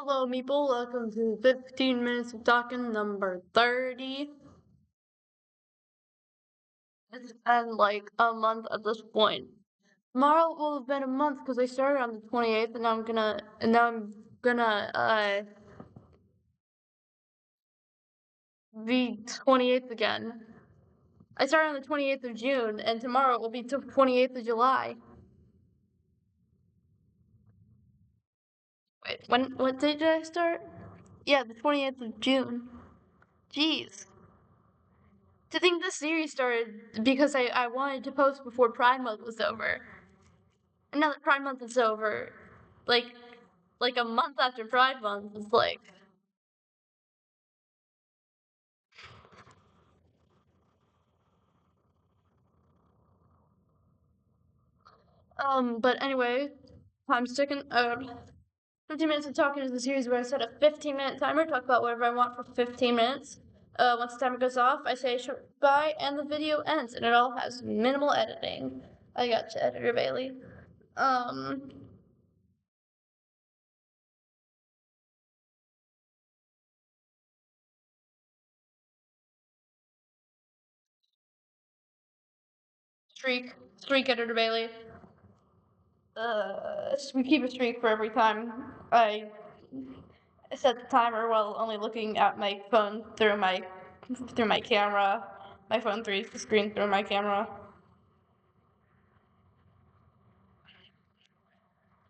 Hello, people. Welcome to 15 Minutes of Talking number 30. It's been like a month at this point. Tomorrow will have been a month because I started on the 28th, and now I'm gonna be 28th again. I started on the 28th of June, and tomorrow it will be 28th of July. Wait, what date did I start? Yeah, the 28th of June. Jeez. To think this series started because I wanted to post before Pride Month was over. And now that Pride Month is over, like a month after Pride Month, it's like but anyway, time's ticking. 15 minutes of talking is the series where I set a 15-minute timer, talk about whatever I want for 15 minutes. Once the timer goes off, I say a short bye, and the video ends, and it all has minimal editing. I got you, Editor Bailey. Streak, Editor Bailey. We keep a streak for every time I set the timer while only looking at my phone through my camera. My phone through the screen through my camera.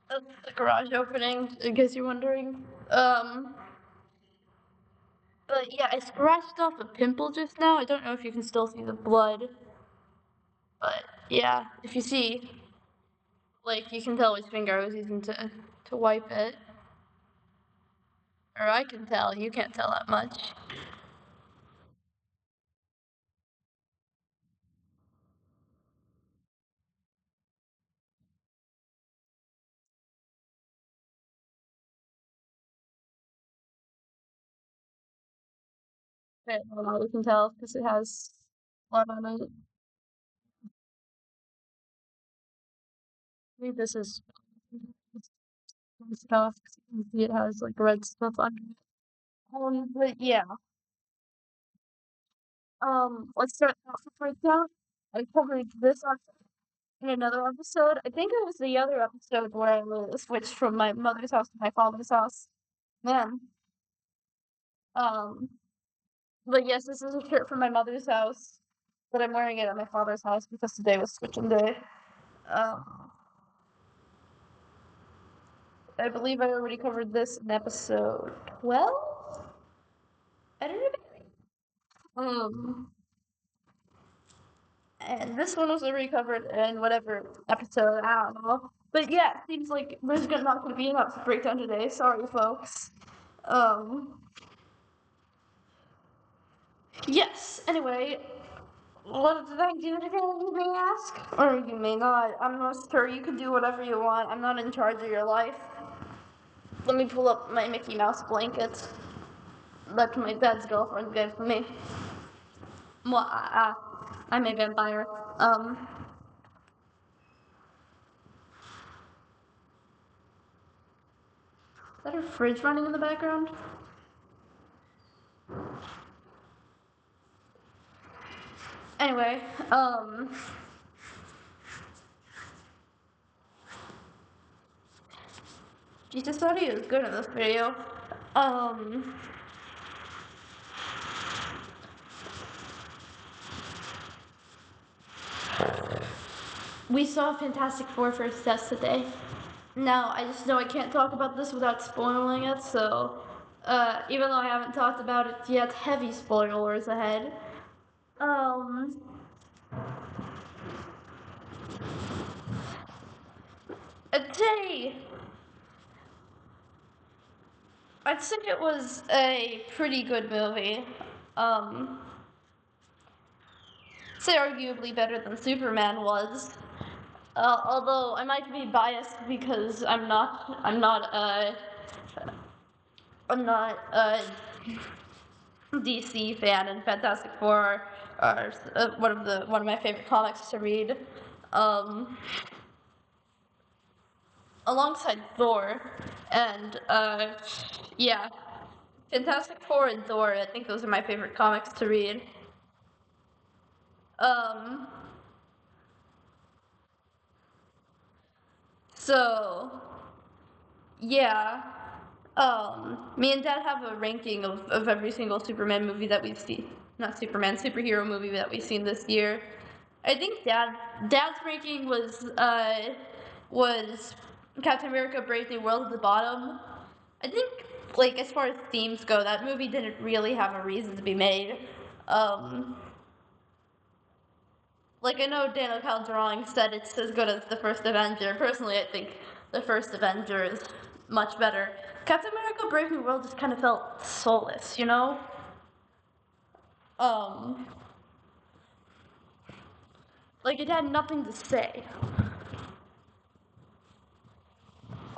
That's the garage opening, in case you're wondering. But yeah, I scratched off a pimple just now. I don't know if you can still see the blood, but yeah, if you see, like, you can tell which finger I was using to wipe it. Or I can tell, you can't tell that much. But you can tell because it has blood on it. I think this is stuff. You can see it has like red stuff under it. But yeah. Let's start off with breakdown. I covered this in another episode. I think it was the other episode where I switched from my mother's house to my father's house. Man. Um, but yes, this is a shirt from my mother's house, but I'm wearing it at my father's house because today was switching day. Um, I believe I already covered this in episode 12? I don't know. And this one was already covered in whatever episode, I don't know. But yeah, it seems like there's not going to be enough breakdown today. Sorry, folks. Um, yes, anyway, what did I do today, you may ask? Or you may not. I'm not sure. You can do whatever you want. I'm not in charge of your life. Let me pull up my Mickey Mouse blanket that my dad's girlfriend gave me. Well, I'm a vampire. Is that a fridge running in the background? Anyway, Jesus audio is good in this video. We saw Fantastic Four first test today. Now, I just know I can't talk about this without spoiling it, so, even though I haven't talked about it yet, heavy spoilers ahead. Today, I'd say it was a pretty good movie. Say arguably better than Superman was. Although I might be biased because I'm not a DC fan, and Fantastic Four are one of my favorite comics to read. alongside Thor, and yeah, Fantastic Four and Thor. I think those are my favorite comics to read. Um, so yeah, me and Dad have a ranking of every single Superman movie that we've seen. Not Superman, superhero movie that we've seen this year. I think Dad's ranking was Captain America: Brave New World at the bottom. I think like as far as themes go, that movie didn't really have a reason to be made. Um, like I know Daniel Calderon said it's as good as the first Avenger. Personally, I think the first Avenger is much better. Captain America: Brave New World just kind of felt soulless, you know. Um, like it had nothing to say.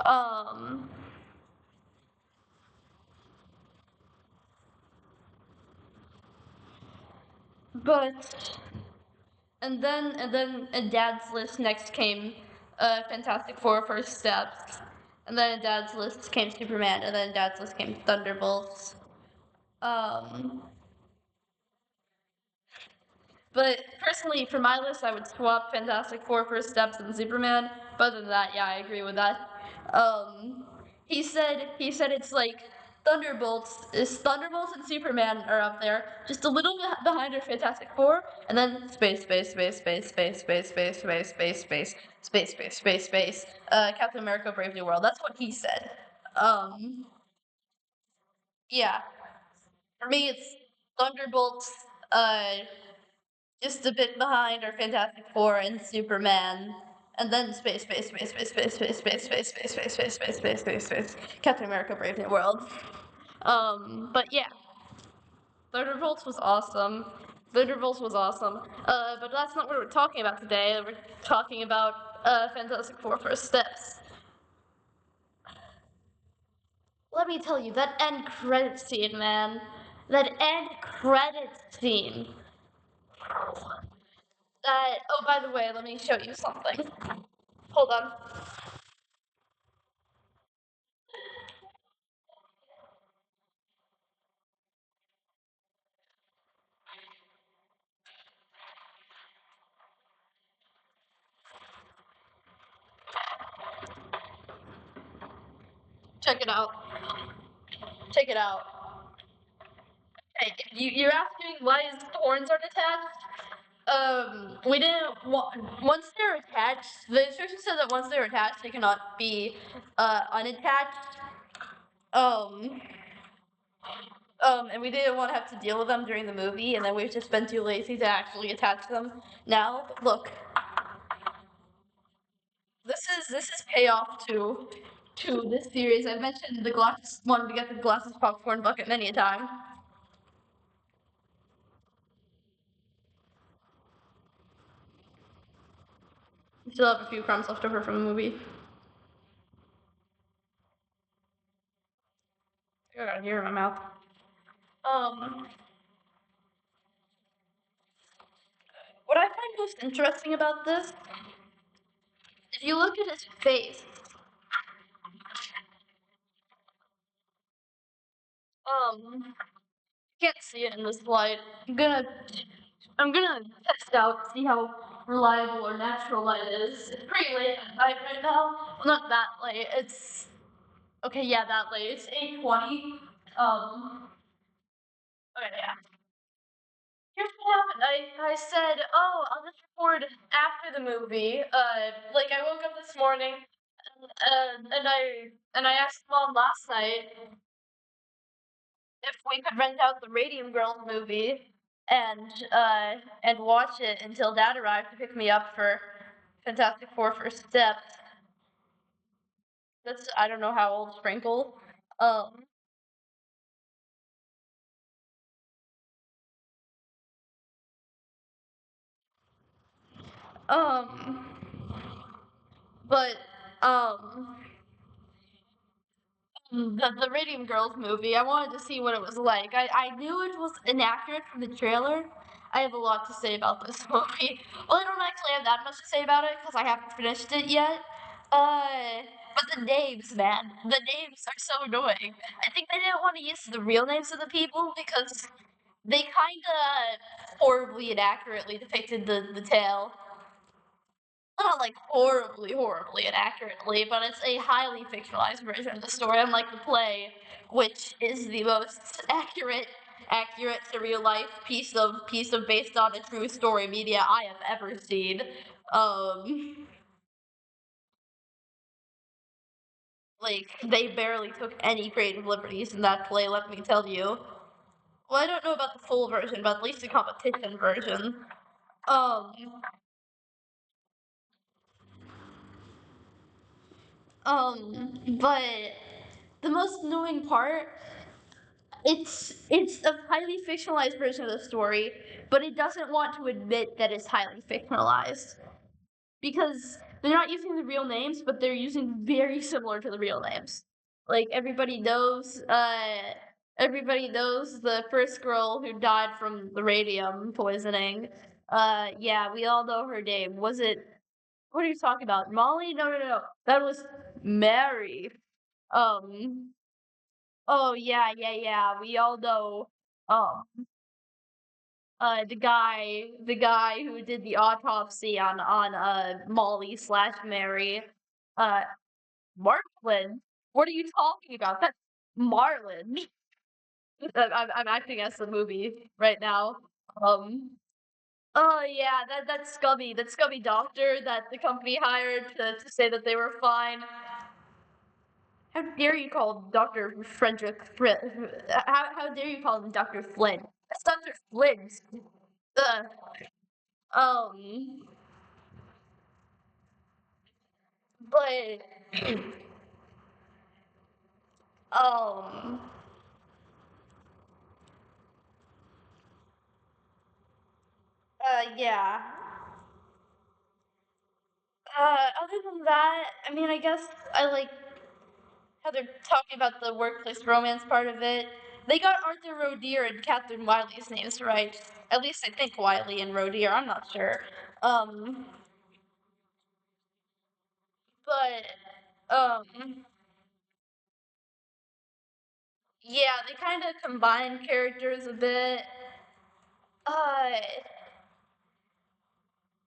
Um, but and then in Dad's list next came Fantastic Four: First Steps, and then in Dad's list came Superman, and then in Dad's list came Thunderbolts. Um, but personally, for my list, I would swap Fantastic Four: First Steps and Superman. But other than that, yeah, I agree with that. Um, he said it's like Thunderbolts and Superman are up there, just a little bit behind our Fantastic Four, and then space. Captain America: Brave New World. That's what he said. Um, yeah, for me, it's Thunderbolts. Just a bit behind are Fantastic Four and Superman, and then Captain America: Brave New World. But yeah, Thunderbolts was awesome. Thunderbolts was awesome. But that's not what we're talking about today. We're talking about Fantastic Four: First Steps. Let me tell you, that end credit scene, man. That end credit scene. Oh, by the way, let me show you something. Hold on. Check it out. Check it out. Hey, you're asking why his horns aren't attached? We didn't once they're attached, the instructions said that once they're attached, they cannot be unattached. Um, and we didn't want to have to deal with them during the movie, and then we've just been too lazy to actually attach them now. But look, this is payoff to this series. I've mentioned the glasses, wanted to get the glasses popcorn bucket many a time. We still have a few crumbs left over from the movie. I got a hair in my mouth. Um, what I find most interesting about this, if you look at his face, you can't see it in this light. I'm gonna test out, see how reliable or natural light is. It's pretty late at night right now. Well, not that late. It's okay. Yeah, that late. It's 8:20. Okay, yeah. Here's what happened. I said, oh, I'll just record after the movie. Like I woke up this morning, and I asked Mom last night if we could rent out the Radium Girls movie and watch it until Dad arrived to pick me up for Fantastic Four: First Steps. That's I don't know how old Sprinkle. Um um but um the Radium Girls movie, I wanted to see what it was like. I knew it was inaccurate from the trailer. I have a lot to say about this movie. Well, I don't actually have that much to say about it because I haven't finished it yet. Uh, But the names, man, the names are so annoying. I think they didn't want to use the real names of the people because they kinda horribly inaccurately depicted the tale. Not like horribly inaccurately, but it's a highly fictionalized version of the story, unlike the play, which is the most accurate to real life piece of based on a true story media I have ever seen. Um, like they barely took any creative liberties in that play, let me tell you. Well, I don't know about the full version, but at least the competition version. Um, but the most annoying part, it's a highly fictionalized version of the story, but it doesn't want to admit that it's highly fictionalized because they're not using the real names, but they're using very similar to the real names. Like everybody knows the first girl who died from the radium poisoning. Yeah, we all know her name. Was it? What are you talking about? Molly? No, no, no. That was Mary. Um. Oh yeah, yeah, yeah. We all know. Um. The guy who did the autopsy on Molly slash Mary. Uh. Marlin. What are you talking about? That's Marlin. I'm acting as the movie right now. Um. Oh yeah, that scummy doctor that the company hired to say that they were fine. How dare you call Dr. How dare you call him Dr. Flynn? That's Dr. Flynn. Ugh. Um, but, um, yeah. Other than that, I mean, I guess I like how they're talking about the workplace romance part of it. They got Arthur Roedier and Catherine Wiley's names right. At least I think Wiley and Roedier. I'm not sure. Um, but yeah, they kind of combine characters a bit. Uh,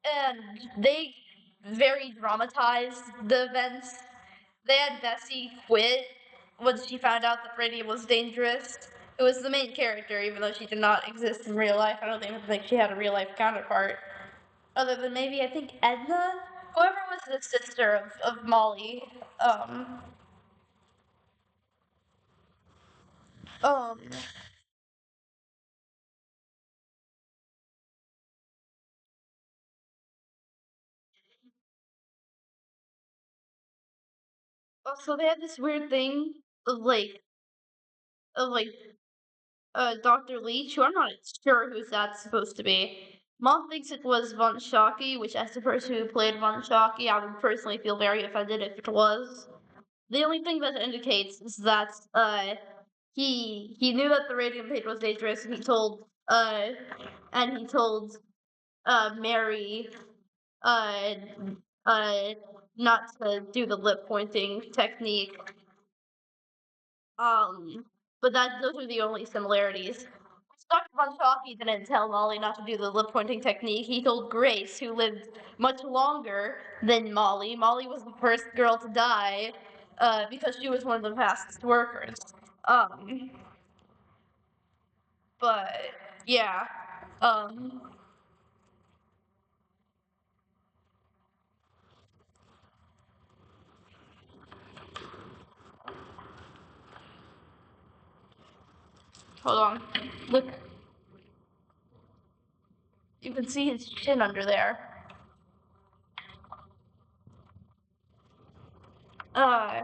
and they very dramatized the events. They had Bessie quit once she found out that radium was dangerous. It was the main character, even though she did not exist in real life. I don't even think she had a real life counterpart. Other than maybe, I think, Edna? Whoever was the sister of Molly. Um, um, also, they had this weird thing of like Dr. Leach, who I'm not sure who that's supposed to be. Mom thinks it was Von Shockey, which as the person who played Von Shockey, I would personally feel very offended if it was. The only thing that indicates is that he knew that the radium page was dangerous and he told Mary uh uh not to do the lip pointing technique. But those are the only similarities. Dr. Von Shockey didn't tell Molly not to do the lip pointing technique. He told Grace, who lived much longer than Molly. Molly was the first girl to die, because she was one of the fastest workers. Um, but yeah. Um, hold on. Look, you can see his chin under there. Uh,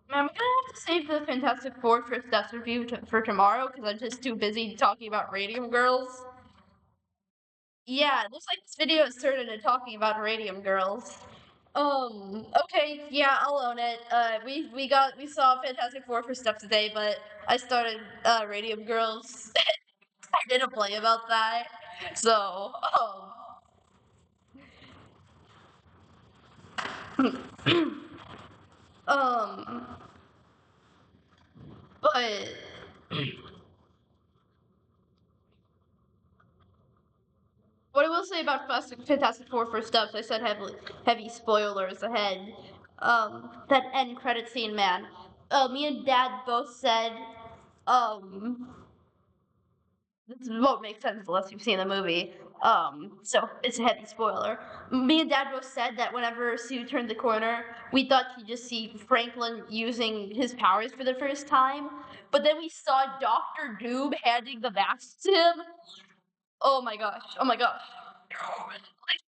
I'm gonna have to save the Fantastic Four First Steps review for tomorrow because I'm just too busy talking about Radium Girls. Yeah, it looks like this video is turned into talking about Radium Girls. Okay, yeah, I'll own it. We saw Fantastic Four for stuff today, but I started Radium Girls. I did a play about that. So, um, but what I will say about Fantastic Four First Steps, I said heavy spoilers ahead. That end credit scene, man. Me and Dad both said, um, this won't make sense unless you've seen the movie. So it's a heavy spoiler. Me and Dad both said that whenever Sue turned the corner, we thought he'd just see Franklin using his powers for the first time. But then we saw Doctor Doom handing the mask to him. Oh my gosh! Oh my gosh! Like,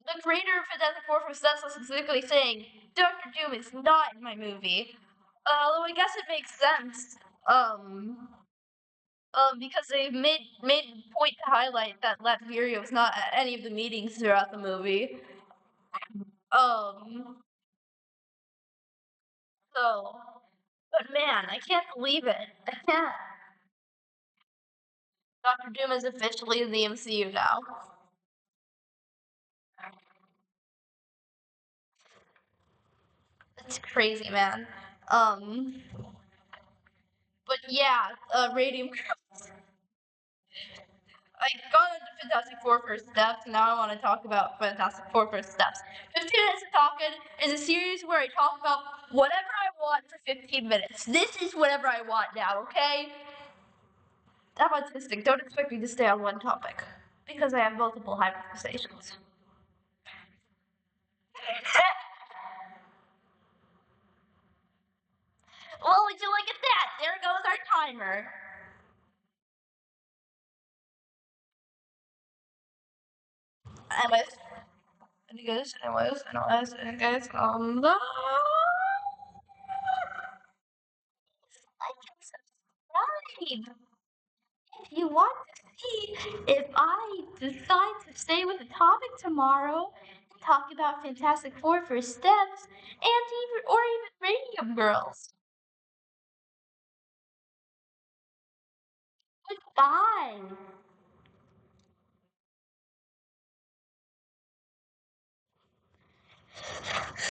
the creator of Fantastic Four from Steps was specifically saying Doctor Doom is not in my movie. Although I guess it makes sense. Because they made a point to highlight that Latveria was not at any of the meetings throughout the movie. Um, so, but man, I can't believe it. I can't. Doctor Doom is officially in the MCU now. It's crazy, man. Um, but yeah, Radium. I got into Fantastic Four First Steps, and now I want to talk about Fantastic Four First Steps. 15 Minutes of Talkin is a series where I talk about whatever I want for 15 minutes. This is whatever I want now, okay? I'm autistic. Don't expect me to stay on one topic, because I have multiple hyperfixations. Well, would you look at that? There goes our timer. Anyways, anyways, like and subscribe if you want to see if I decide to stay with the topic tomorrow and talk about Fantastic Four First Steps and even Radium Girls. Goodbye.